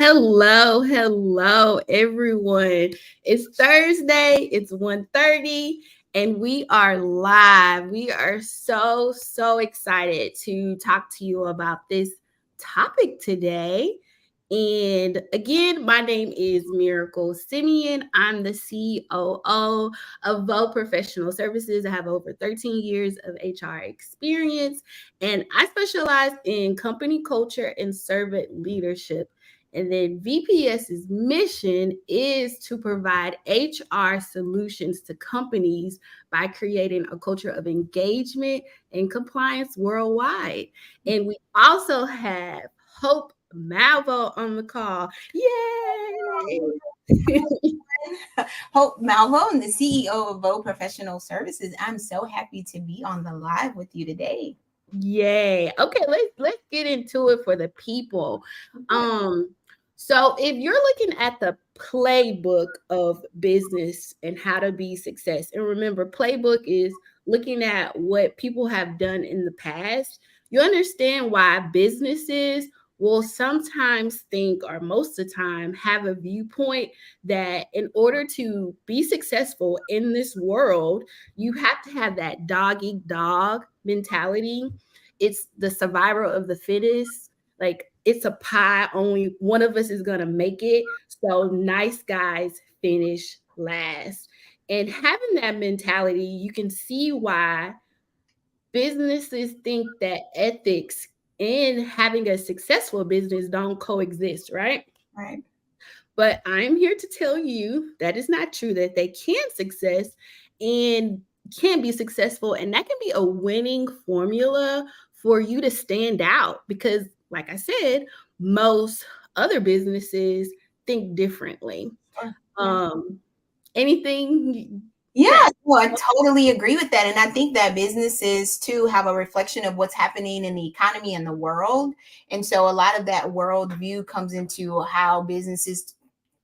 Hello, everyone. It's Thursday. It's 1:30, and we are live. We are so excited to talk to you about this topic today. And again, my name is Miracle Simeon. I'm the COO of Veaux Professional Services. I have over 13 years of HR experience, and I specialize in company culture and servant leadership. And then VPS's mission is to provide HR solutions to companies by creating a culture of engagement and compliance worldwide. And we also have Hope Malvo on the call. Yay! Hope Malvo, I'm the CEO of Veaux Professional Services. I'm so happy to be on the live with you today. Yay. Okay, let's get into it for the people. So if you're looking at the playbook of business and how to be success, and remember, playbook is looking at what people have done in the past, you understand why businesses will sometimes think, or most of the time, have a viewpoint that in order to be successful in this world, you have to have that dog eat dog mentality. It's the survival of the fittest. Like it's a pie, only one of us is gonna make it. So nice guys finish last. And having that mentality, you can see why businesses think that ethics and having a successful business don't coexist, right? Right. But I'm here to tell you that is not true, that they can success and can be successful. And that can be a winning formula for you to stand out because, like I said, most other businesses think differently. Sure. Yeah. Anything Yeah, that well, I totally agree with that. And I think that businesses too have a reflection of what's happening in the economy and the world. And so a lot of that world view comes into how businesses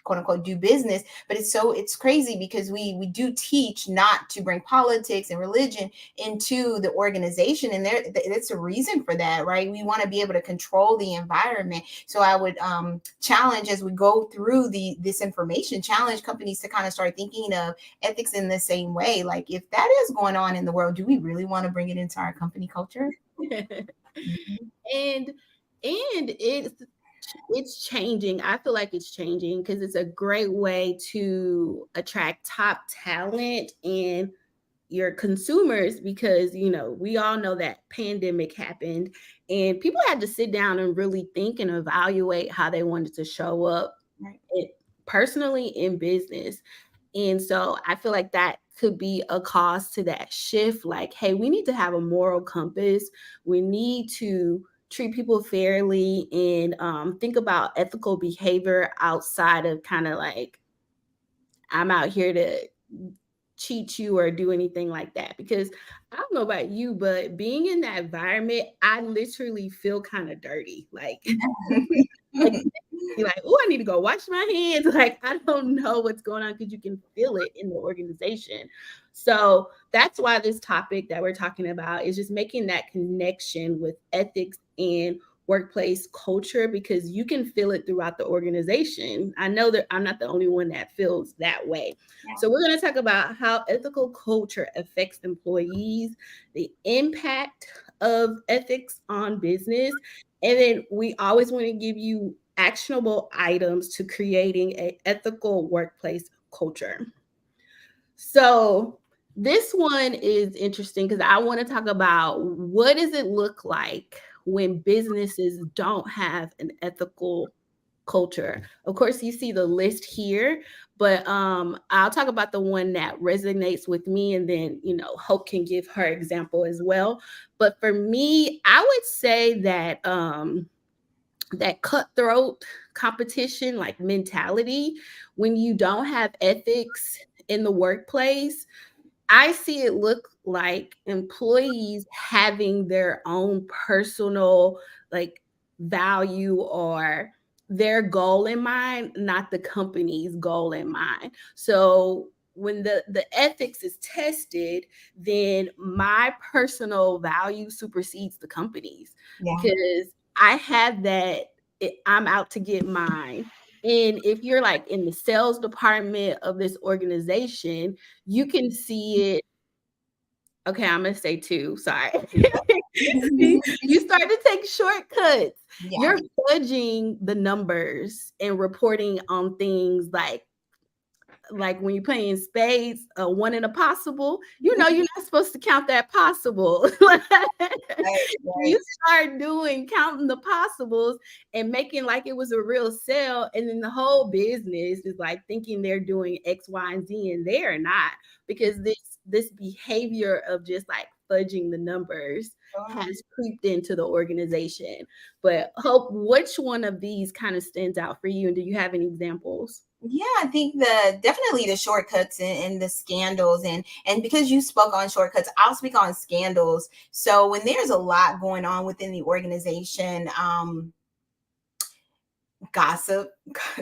quote unquote do business. But it's crazy because we do teach not to bring politics and religion into the organization, and it's a reason for that, right? We want to be able to control the environment. So I would challenge, as we go through this information, challenge companies to kind of start thinking of ethics in the same way. Like, if that is going on in the world, do we really want to bring it into our company culture? Mhm. and it's changing. I feel like it's changing because it's a great way to attract top talent and your consumers because we all know that pandemic happened and people had to sit down and really think and evaluate how they wanted to show up Right. personally in business. And so I feel like that could be a cause to that shift. Like, hey, we need to have a moral compass. We need to treat people fairly and think about ethical behavior outside of kind of like, I'm out here to cheat you or do anything like that. Because I don't know about you, but being in that environment, I literally feel kind of dirty. Like be like, oh, I need to go wash my hands. Like, I don't know what's going on because you can feel it in the organization. So that's why this topic that we're talking about is just making that connection with ethics and workplace culture because you can feel it throughout the organization. I know that I'm not the only one that feels that way. Yeah. So we're going to talk about how ethical culture affects employees, the impact of ethics on business, and then we always want to give you actionable items to creating an ethical workplace culture. So this one is interesting because I want to talk about what does it look like when businesses don't have an ethical culture. Of course, you see the list here, but I'll talk about the one that resonates with me, and then Hope can give her example as well. But for me, I would say that that cutthroat competition like mentality, when you don't have ethics in the workplace, I see it look like employees having their own personal like value or their goal in mind, not the company's goal in mind. So when the ethics is tested, then my personal value supersedes the company's Yeah. because I have that. I'm out to get mine. And if you're like in the sales department of this organization, you can see it. Okay, I'm gonna say two. Sorry. You start to take shortcuts. Yeah. You're fudging the numbers and reporting on things like when you're playing spades, one in a possible, you're not supposed to count that possible. Right, You right. start doing counting the possibles and making like it was a real sale, and then the whole business is like thinking they're doing X, Y, and Z, and they're not, because this behavior of just like fudging the numbers Sure. has creeped into the organization. But Hope, which one of these kind of stands out for you, and do you have any examples? Yeah, I think the definitely the shortcuts and the scandals, and because you spoke on shortcuts, I'll speak on scandals. So when there's a lot going on within the organization, gossip,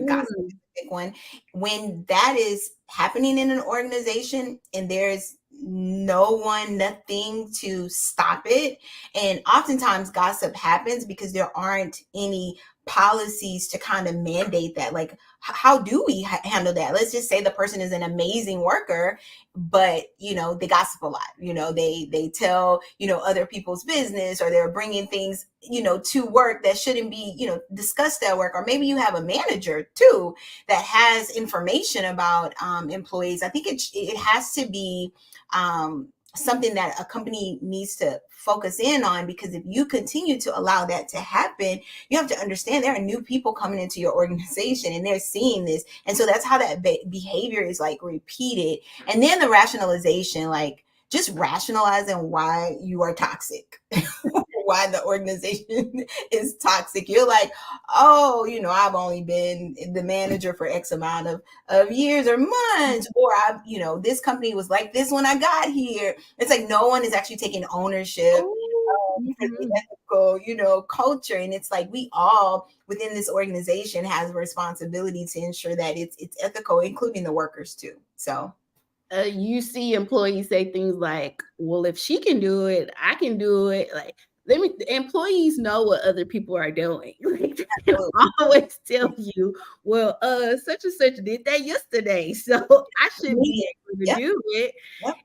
gossip Mm. is a big one. When that is happening in an organization and there's no one, nothing to stop it, and oftentimes gossip happens because there aren't any policies to kind of mandate that. Like, how do we handle that? Let's just say the person is an amazing worker, but they gossip a lot. They tell other people's business, or they're bringing things to work that shouldn't be discussed at work. Or maybe you have a manager too that has information about employees. I think it has to be something that a company needs to focus in on, because if you continue to allow that to happen, you have to understand there are new people coming into your organization and they're seeing this, and so that's how that behavior is like repeated. And then the rationalization, like just rationalizing why you are toxic, why the organization is toxic. You're like, oh, I've only been the manager for X amount of years or months, or this company was like this when I got here. It's like no one is actually taking ownership Oh, for the mhm. ethical, culture. And it's like we all within this organization has a responsibility to ensure that it's ethical, including the workers too. So You see employees say things like, "Well, if she can do it, I can do it." Like, the employees know what other people are doing. Like, they can absolutely. always tell you, "Well, such and such did that yesterday, so I should be Immediate. able to Yep. do it." Yep.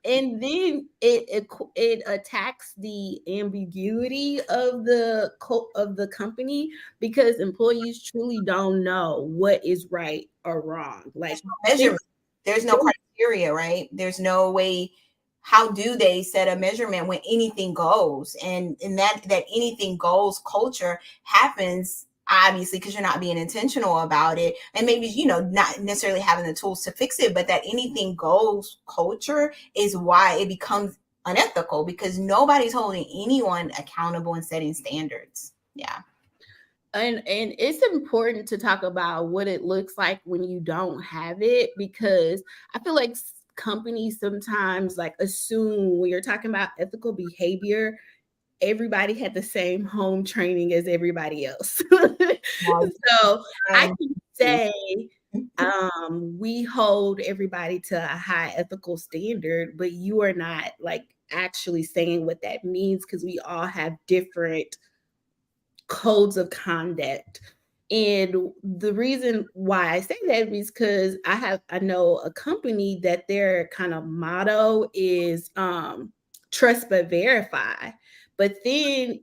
And then it attacks the ambiguity of the company, because employees truly don't know what is right or wrong. There's Like, no think measurement. There's no criteria, right? There's no way. How do they set a measurement when anything goes? And that anything goes culture happens obviously because you're not being intentional about it, and maybe not necessarily having the tools to fix it. But that anything goes culture is why it becomes unethical, because nobody's holding anyone accountable and setting standards. Yeah. and it's important to talk about what it looks like when you don't have it, because I feel like companies sometimes like assume when you're talking about ethical behavior, everybody had the same home training as everybody else. So I Um, can say we hold everybody to a high ethical standard, but you are not like actually saying what that means, because we all have different codes of conduct. And the reason why I say that is because I know a company that their kind of motto is trust but verify. But then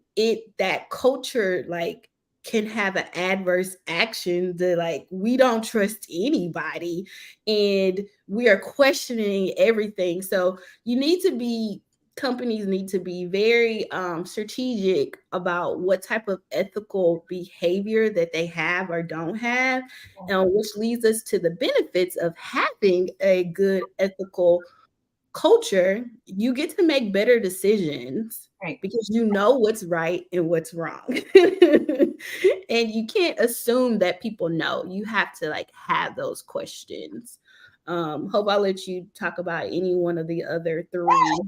that culture like can have an adverse action that like we don't trust anybody and we are questioning everything. So you need to be companies need to be very strategic about what type of ethical behavior that they have or don't have, which leads us to the benefits of having a good ethical culture. You get to make better decisions right. because you know what's right and what's wrong. And you can't assume that people know. You have to like have those questions. Hope I'll let you talk about any one of the other three.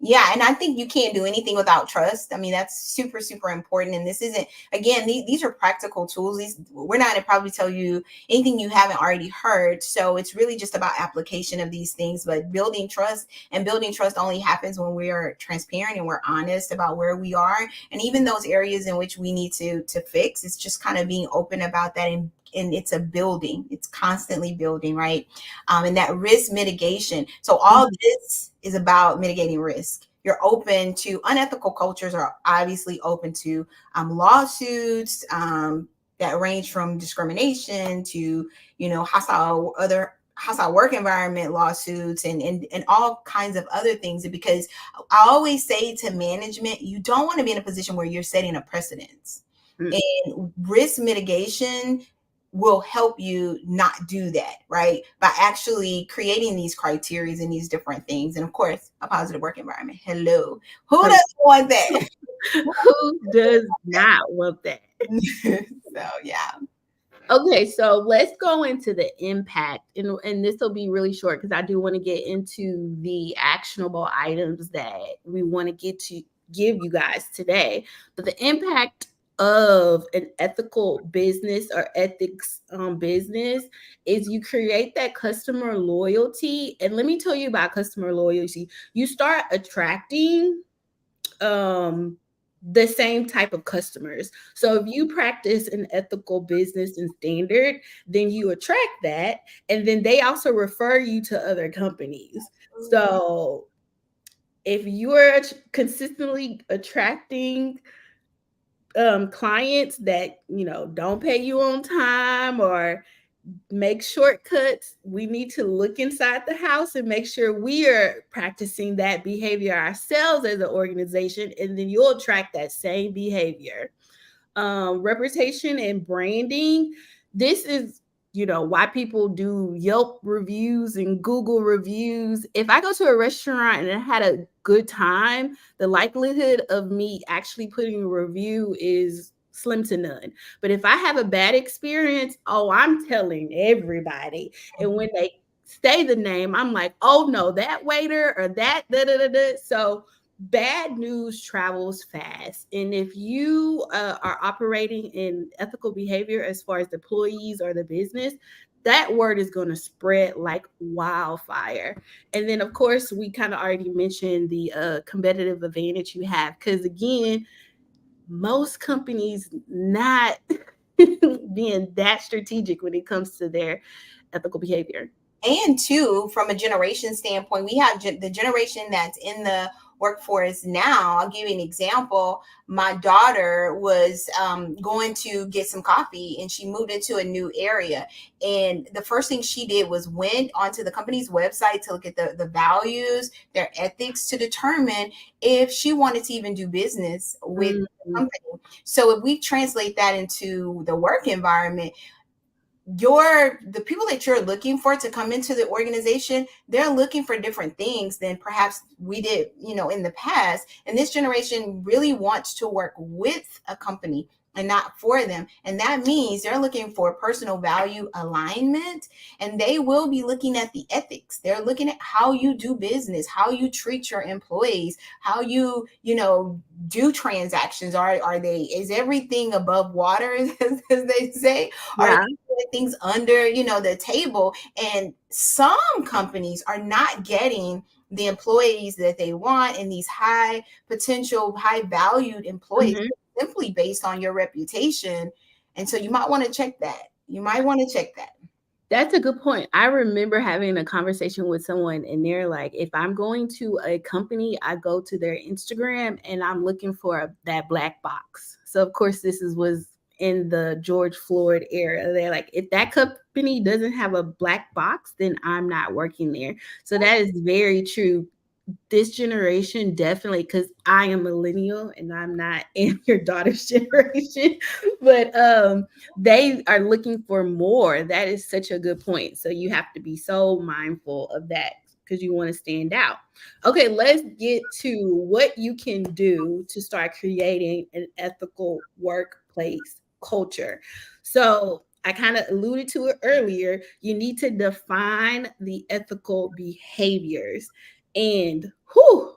Yeah, and I think you can't do anything without trust. I mean, that's super, super important. And this isn't, again, these are practical tools. These, we're not going to probably tell you anything you haven't already heard. So it's really just about application of these things. But building trust, and building trust only happens when we are transparent and we're honest about where we are, and even those areas in which we need to fix. It's just kind of being open about that, and it's a building, it's constantly building, right? And that risk mitigation. So all Mhm. this is about mitigating risk. You're open to unethical cultures, are obviously open to lawsuits that range from discrimination to, hostile work environment lawsuits, and all kinds of other things. Because I always say to management, you don't want to be in a position where you're setting a precedence. Mm. And risk mitigation will help you not do that, right? By actually creating these criteria and these different things. And of course, a positive work environment. Hello. Who doesn't want that? Who does not want that? So, yeah. Okay, so let's go into the impact, and this will be really short because I do want to get into the actionable items that we want to get to give you guys today. But the impact of an ethical business or ethics business is you create that customer loyalty. And let me tell you about customer loyalty. You start attracting um the same type of customers. So if you practice an ethical business and standard, then you attract that, and then they also refer you to other companies. So if you're consistently attracting clients that don't pay you on time or make shortcuts, we need to look inside the house and make sure we are practicing that behavior ourselves as an organization, and then you'll attract that same behavior. Reputation and branding. This is, why people do Yelp reviews and Google reviews. If I go to a restaurant and I had a good time, the likelihood of me actually putting a review is slim to none. But if I have a bad experience, oh, I'm telling everybody. And when they say the name, I'm like, oh no, that waiter or that da da da da. So bad news travels fast. And if you are operating in ethical behavior as far as the employees or the business, that word is going to spread like wildfire. And then, of course, we kind of already mentioned the competitive advantage you have. Because again, most companies not being that strategic when it comes to their ethical behavior. And two, from a generation standpoint, we have the generation that's in the workforce now. I'll give you an example. My daughter was going to get some coffee, and she moved into a new area, and the first thing she did was went onto the company's website to look at the values, their ethics, to determine if she wanted to even do business with the Mhm. company. So if we translate that into the work environment, the people that you're looking for to come into the organization, they're looking for different things than perhaps we did, in the past. And this generation really wants to work with a company and not for them. And that means they're looking for personal value alignment, and they will be looking at the ethics. They're looking at how you do business, how you treat your employees, how do transactions. Is everything above water, as they say? Are Yeah. things under the table? And some companies are not getting the employees that they want, and these high potential, high valued employees, Mhm. simply based on your reputation. And so you might want to check that. You might want to check that. That's a good point. I remember having a conversation with someone, and they're like, if I'm going to a company, I go to their Instagram and I'm looking for that black box. So, of course, was in the George Floyd era. They're like, if that company doesn't have a black box, then I'm not working there. So, that is very true. This generation definitely, because I am millennial and I'm not in your daughter's generation, but they are looking for more. That is such a good point. So you have to be so mindful of that because you want to stand out. Okay, let's get to what you can do to start creating an ethical workplace culture. So I kind of alluded to it earlier. You need to define the ethical behaviors. And whew,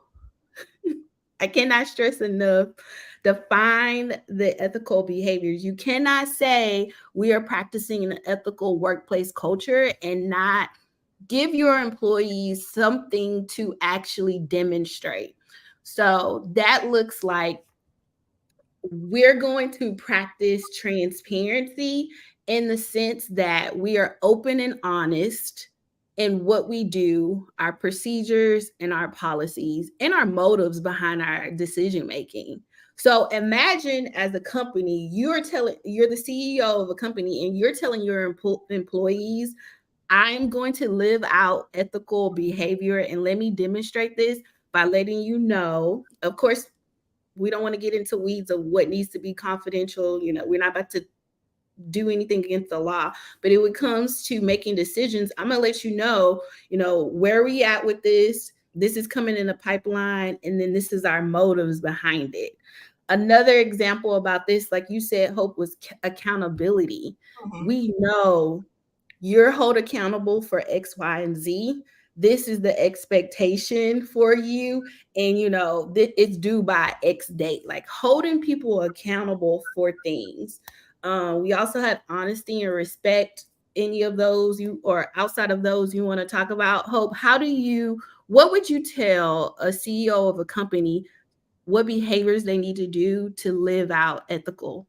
I cannot stress enough, define the ethical behaviors. You cannot say we are practicing an ethical workplace culture and not give your employees something to actually demonstrate. So that looks like we're going to practice transparency in the sense that we are open and honest in what we do, our procedures and our policies, and our motives behind our decision making. So imagine as a company, you're the CEO of a company and you're telling your employees, I'm going to live out ethical behavior and let me demonstrate this by letting you know. Of course, we don't want to get into weeds of what needs to be confidential. We're not about to do anything against the law, but when it comes to making decisions, I'm gonna let where we at with this. This is coming in the pipeline, and then this is our motives behind it. Another example about this, like you said, Hope, was accountability. Mhm. We know you're held accountable for X, Y, and Z. This is the expectation for you. And, it's due by X date, like holding people accountable for things. We also have honesty and respect. Any of those you or outside of those you want to talk about? Hope, what would you tell a CEO of a company what behaviors they need to do to live out ethical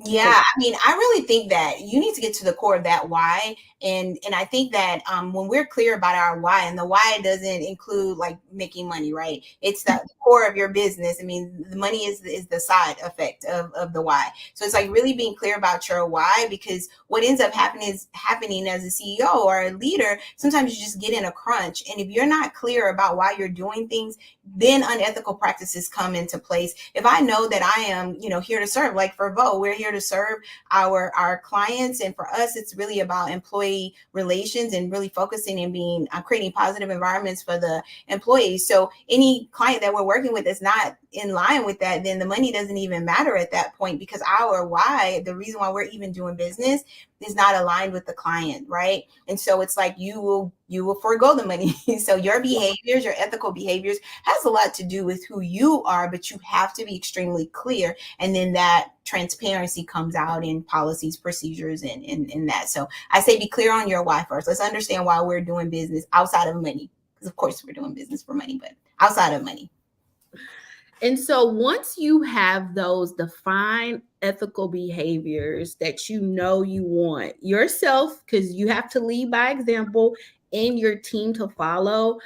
Yeah, culture? I mean, I really think that you need to get to the core of that why, and I think that when we're clear about our why, and the why doesn't include like making money, right? It's the core of your business. I mean, the money is the side effect of the why. So it's like really being clear about your why, because what ends up happening as a CEO or a leader, sometimes you just get in a crunch, and if you're not clear about why you're doing things, then unethical practices come into place. If I know that I am, here to serve, like for Veaux, we're here to serve our clients, and for us, it's really about employee relations and really focusing and being creating positive environments for the employees. So any client that we're working with is not in line with that, then the money doesn't even matter at that point, because our why, the reason why we're even doing business, is not aligned with the client, right? And so it's like you will forego the money. So your behaviors, your ethical behaviors, has a lot to do with who you are, but you have to be extremely clear. And then that transparency comes out in policies, procedures, and that. So I say be clear on your why first. Let's understand why we're doing business outside of money. Because of course we're doing business for money, but outside of money. And so once you have those defined ethical behaviors that you want yourself, because you have to lead by example and your team to follow,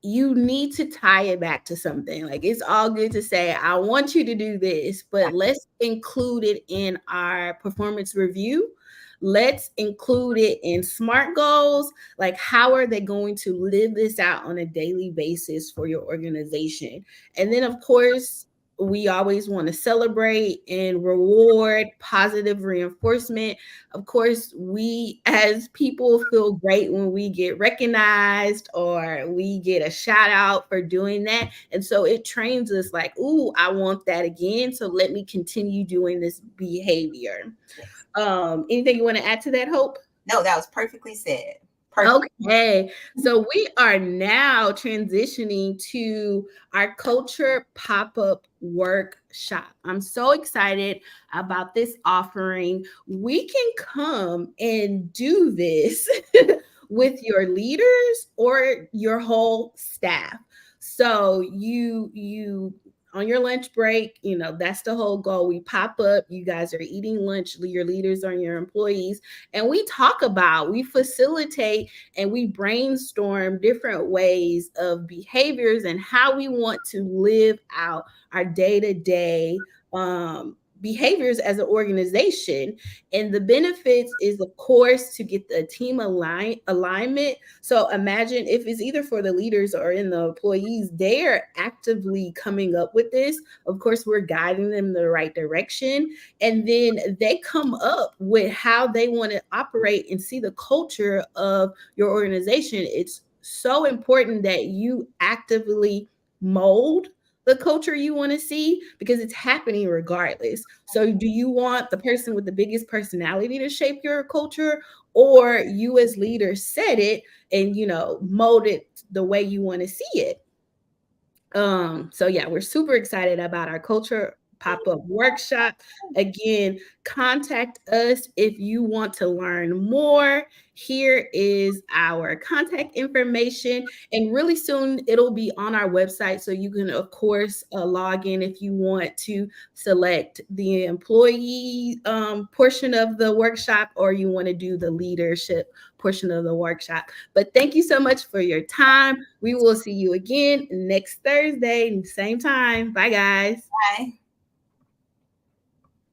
you need to tie it back to something. Like it's all good to say, I want you to do this, Yeah. but let's include it in our performance review. Let's include it in SMART goals. Like, how are they going to live this out on a daily basis for your organization? And then, of course, we always want to celebrate and reward positive reinforcement. Of course, we as people feel great when we get recognized or we get a shout out for doing that. And so it trains us like, ooh, I want that again. So let me continue doing this behavior. Yes. Anything you want to add to that, Hope? No, that was perfectly said. Perfect. Okay, so we are now transitioning to our culture pop up workshop. I'm so excited about this offering. We can come and do this with your leaders or your whole staff. So you on your lunch break, that's the whole goal. We pop up, you guys are eating lunch, your leaders are your employees, and we facilitate and we brainstorm different ways of behaviors and how we want to live out our day-to-day behaviors as an organization. And the benefits is, of course, to get the team alignment. So imagine if it's either for the leaders or in the employees, they're actively coming up with this. Of course, we're guiding them in the right direction, and then they come up with how they want to operate and see the culture of your organization. It's so important that you actively mold the culture you want to see because it's happening regardless. So do you want the person with the biggest personality to shape your culture, or you as leaders set it and mold it the way you want to see it? So yeah, we're super excited about our culture pop-up workshop. Again, contact us if you want to learn more. Here is our contact information, and really soon it'll be on our website, so you can of course log in if you want to select the employee portion of the workshop, or you want to do the leadership portion of the workshop. But thank you so much for your time. We will see you again next Thursday, same time. Bye, guys. Bye.